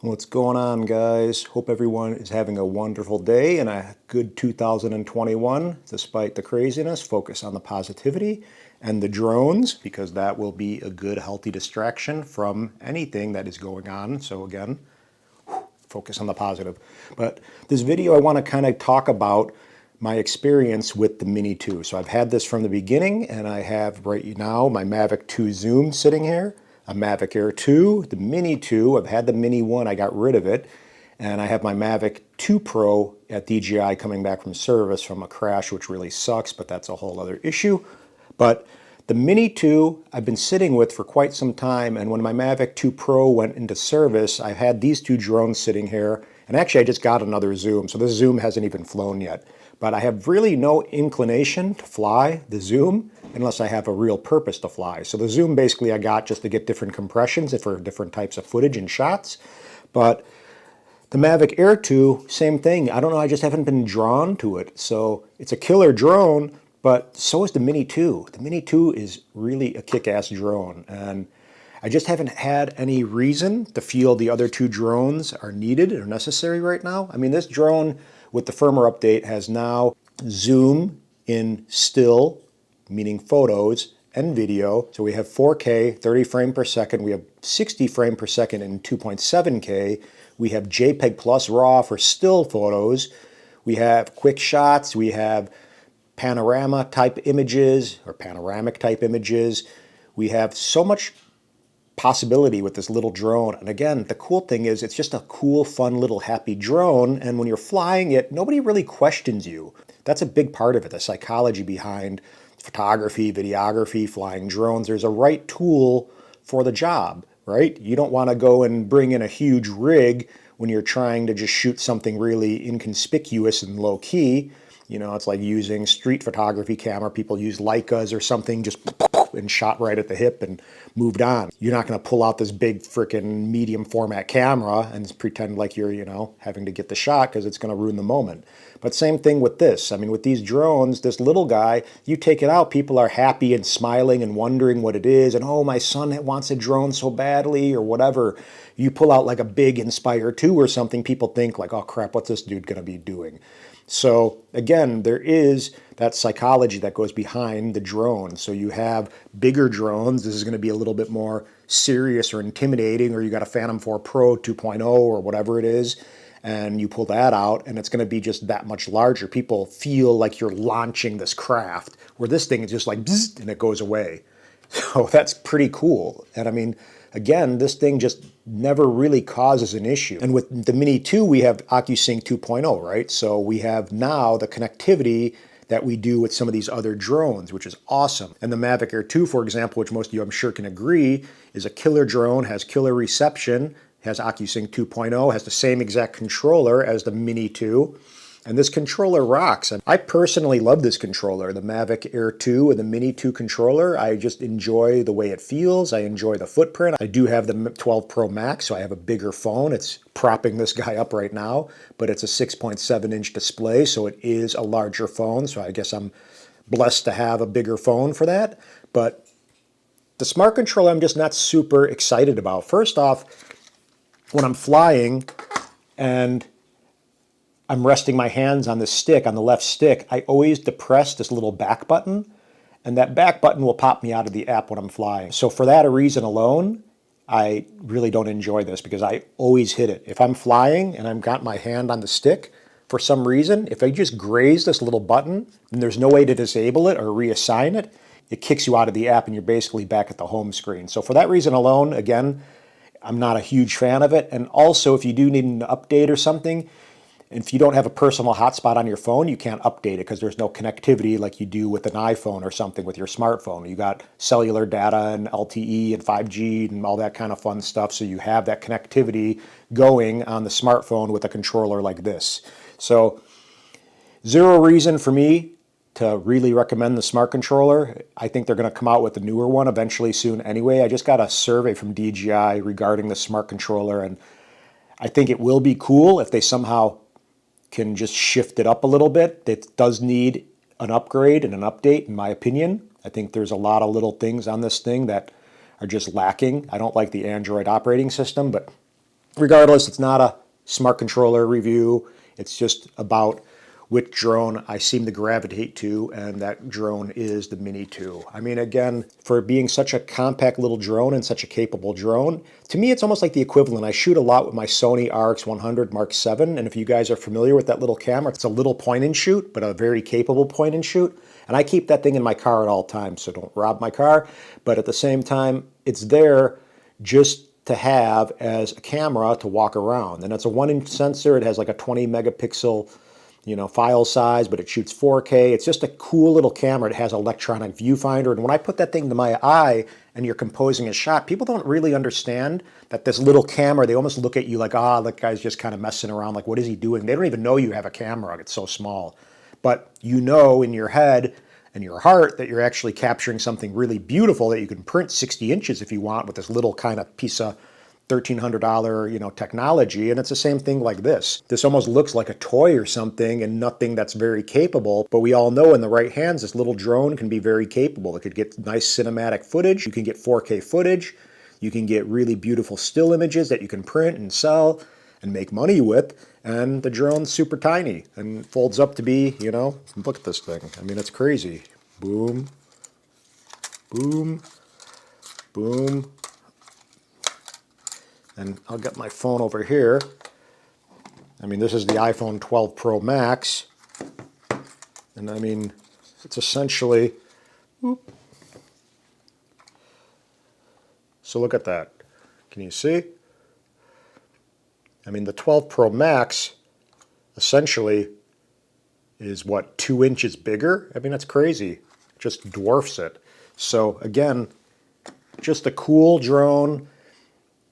What's going on, guys? Hope everyone is having a wonderful day and a good 2021 despite the craziness. Focus on the positivity and the drones because that will be a good, healthy distraction from anything that is going on. So again, focus on the positive. But this video, I want to kind of talk about my experience with the Mini 2. So I've had this from the beginning, and I have right now my Mavic 2 Zoom sitting here, a Mavic Air 2, the Mini 2. I've had the Mini 1, I got rid of it, and I have my Mavic 2 Pro at DJI coming back from service from a crash, which really sucks, but that's a whole other issue. But the Mini 2 I've been sitting with for quite some time, and when my Mavic 2 Pro went into service, I've had these two drones sitting here, and actually I just got another Zoom, so this Zoom hasn't even flown yet. But I have really no inclination to fly the Zoom unless I have a real purpose to fly. So the Zoom basically I got just to get different compressions and for different types of footage and shots. But the Mavic Air 2, same thing. I don't know, I just haven't been drawn to it. So it's a killer drone, but so is the Mini 2. The Mini 2 is really a kick-ass drone. And I just haven't had any reason to feel the other two drones are needed or necessary right now. I mean, this drone with the firmware update has now zoom in still, meaning photos, and video. So we have 4K, 30 frame per second. We have 60 frame per second in 2.7K. We have JPEG plus RAW for still photos. We have quick shots. We have panorama type images or panoramic type images. We have so much possibility with this little drone. And again, the cool thing is it's just a cool, fun, little happy drone. And when you're flying it, nobody really questions you. That's a big part of it, the psychology behind photography, videography, flying drones. There's a right tool for the job, right? You don't want to go and bring in a huge rig when you're trying to just shoot something really inconspicuous and low key. You know, it's like using street photography camera. People use Leicas or something, just and shot right at the hip and moved on. You're not going to pull out this big freaking medium format camera and pretend like you're, you know, having to get the shot because it's going to ruin the moment. But same thing with this. I mean, with these drones, this little guy, you take it out, people are happy and smiling and wondering what it is. And, oh, my son wants a drone so badly or whatever. You pull out like a big Inspire 2 or something, people think like, oh, crap, what's this dude going to be doing? So again, there is that psychology that goes behind the drone. So you have bigger drones. This is going to be a little bit more serious or intimidating, or you got a Phantom 4 Pro 2.0 or whatever it is, and you pull that out and it's going to be just that much larger. People feel like you're launching this craft, where this thing is just like bzzz, and it goes away. So that's pretty cool. And I mean, again, this thing just never really causes an issue. And with the Mini 2, we have OcuSync 2.0, right? So we have now the connectivity that we do with some of these other drones, which is awesome. And the Mavic Air 2, for example, which most of you I'm sure can agree, is a killer drone, has killer reception, has OcuSync 2.0, has the same exact controller as the Mini 2. And this controller rocks. And I personally love this controller, the Mavic Air 2 and the Mini 2 controller. I just enjoy the way it feels. I enjoy the footprint. I do have the 12 Pro Max, so I have a bigger phone. It's propping this guy up right now, but it's a 6.7-inch display, so it is a larger phone. So I guess I'm blessed to have a bigger phone for that. But the smart controller I'm just not super excited about. First off, when I'm flying and I'm resting my hands on the stick, on the left stick, I always depress this little back button, and that back button will pop me out of the app when I'm flying. So for that reason alone, I really don't enjoy this because I always hit it. If I'm flying and I've got my hand on the stick, for some reason, if I just graze this little button and there's no way to disable it or reassign it, it kicks you out of the app and you're basically back at the home screen. So for that reason alone, again, I'm not a huge fan of it. And also, if you do need an update or something, if you don't have a personal hotspot on your phone, you can't update it because there's no connectivity like you do with an iPhone or something with your smartphone. You got cellular data and LTE and 5G and all that kind of fun stuff. So you have that connectivity going on the smartphone with a controller like this. So zero reason for me to really recommend the smart controller. I think they're going to come out with a newer one eventually soon anyway. I just got a survey from DJI regarding the smart controller, and I think it will be cool if they somehow can just shift it up a little bit. It does need an upgrade and an update, in my opinion. I think there's a lot of little things on this thing that are just lacking. I don't like the Android operating system, but regardless, it's not a smart controller review. It's just about which drone I seem to gravitate to, and that drone is the Mini 2. I mean, again, for being such a compact little drone and such a capable drone, to me it's almost like the equivalent. I shoot a lot with my Sony RX100 Mark VII, and if you guys are familiar with that little camera, it's a little point and shoot, but a very capable point and shoot. And I keep that thing in my car at all times, so don't rob my car. But at the same time, it's there just to have as a camera to walk around. And it's a 1-inch sensor. It has like a 20 megapixel file size, but it shoots 4K. It's just a cool little camera. It has electronic viewfinder. And when I put that thing to my eye and you're composing a shot, people don't really understand that this little camera, they almost look at you like, that guy's just kind of messing around. Like, what is he doing? They don't even know you have a camera. It's so small. But you know in your head and your heart that you're actually capturing something really beautiful that you can print 60 inches if you want with this little kind of piece of $1,300 technology. And it's the same thing like this. This almost looks like a toy or something and nothing that's very capable, but we all know in the right hands this little drone can be very capable. It could get nice cinematic footage. You can get 4K footage. You can get really beautiful still images that you can print and sell and make money with. And the drone's super tiny and folds up to be, look at this thing. I mean, it's crazy. Boom, boom, boom. And I'll get my phone over here. I mean, this is the iPhone 12 Pro Max. And I mean, it's essentially, so look at that. Can you see? I mean, the 12 Pro Max essentially is what, 2 inches bigger? I mean, that's crazy. It just dwarfs it. So again, just a cool drone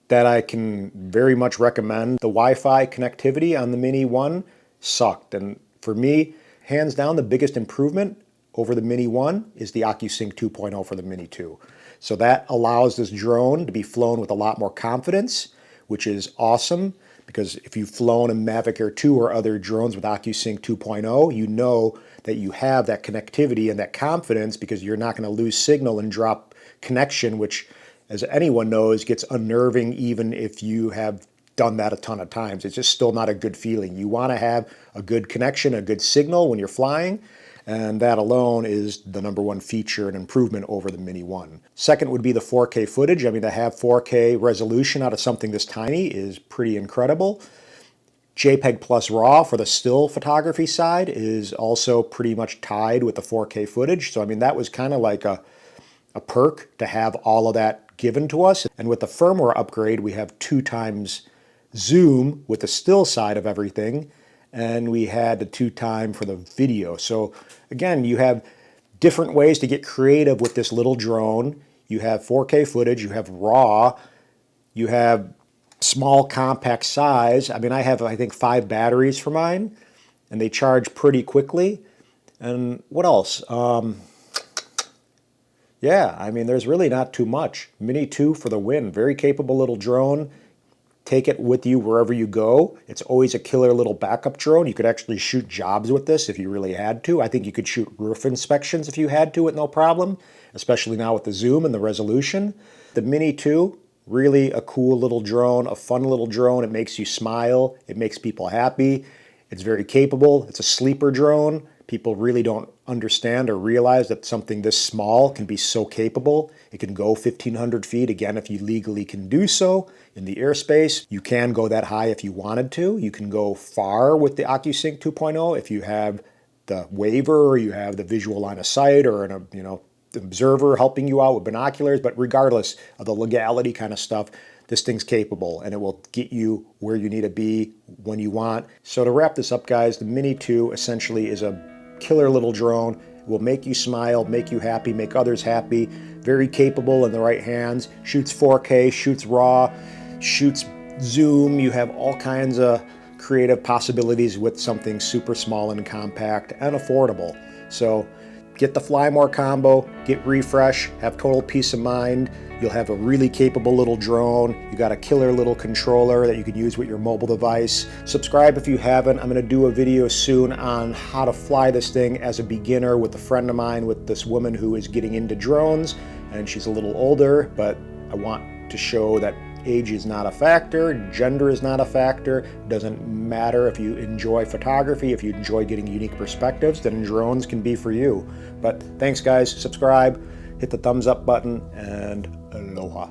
that I can very much recommend. The Wi-Fi connectivity on the Mini 1 sucked. And for me, hands down, the biggest improvement over the Mini 1 is the OcuSync 2.0 for the Mini 2. So that allows this drone to be flown with a lot more confidence, which is awesome. Because if you've flown a Mavic Air 2 or other drones with OcuSync 2.0, you know that you have that connectivity and that confidence because you're not going to lose signal and drop connection, which, as anyone knows, gets unnerving even if you have done that a ton of times. It's just still not a good feeling. You want to have a good connection, a good signal when you're flying, and that alone is the #1 feature and improvement over the Mini 1. Second would be the 4K footage. I mean, to have 4K resolution out of something this tiny is pretty incredible. JPEG plus RAW for the still photography side is also pretty much tied with the 4K footage. So, I mean, that was kind of like a perk to have all of that given to us. And with the firmware upgrade, we have 2 times zoom with the still side of everything, and we had the 2 time for the video. So again, you have different ways to get creative with this little drone. You have 4K footage, you have RAW, you have small compact size. I mean, I have, I think, 5 batteries for mine, and they charge pretty quickly. And what else? Yeah, I mean, there's really not too much. Mini 2 for the win. Very capable little drone. Take it with you wherever you go. It's always a killer little backup drone. You could actually shoot jobs with this if you really had to. I think you could shoot roof inspections if you had to with no problem, especially now with the zoom and the resolution. The Mini 2, really a cool little drone, a fun little drone. It makes you smile. It makes people happy. It's very capable. It's a sleeper drone. People really don't understand or realize that something this small can be so capable. It can go 1,500 feet, again, if you legally can do so in the airspace. You can go that high if you wanted to. You can go far with the OcuSync 2.0 if you have the waiver or you have the visual line of sight or an observer helping you out with binoculars. But regardless of the legality kind of stuff, this thing's capable and it will get you where you need to be when you want. So to wrap this up, guys, the Mini 2 essentially is a killer little drone. It will make you smile, make you happy, make others happy. Very capable in the right hands. Shoots 4K, shoots RAW, shoots zoom. You have all kinds of creative possibilities with something super small and compact and affordable. So get the Fly More combo, get refresh, have total peace of mind. You'll have a really capable little drone. You got a killer little controller that you can use with your mobile device. Subscribe if you haven't. I'm gonna do a video soon on how to fly this thing as a beginner with a friend of mine, with this woman who is getting into drones, and she's a little older, but I want to show that Age is not a factor, gender is not a factor. It doesn't matter if you enjoy photography, if you enjoy getting unique perspectives, then drones can be for you. But thanks guys, subscribe, hit the thumbs up button, and aloha.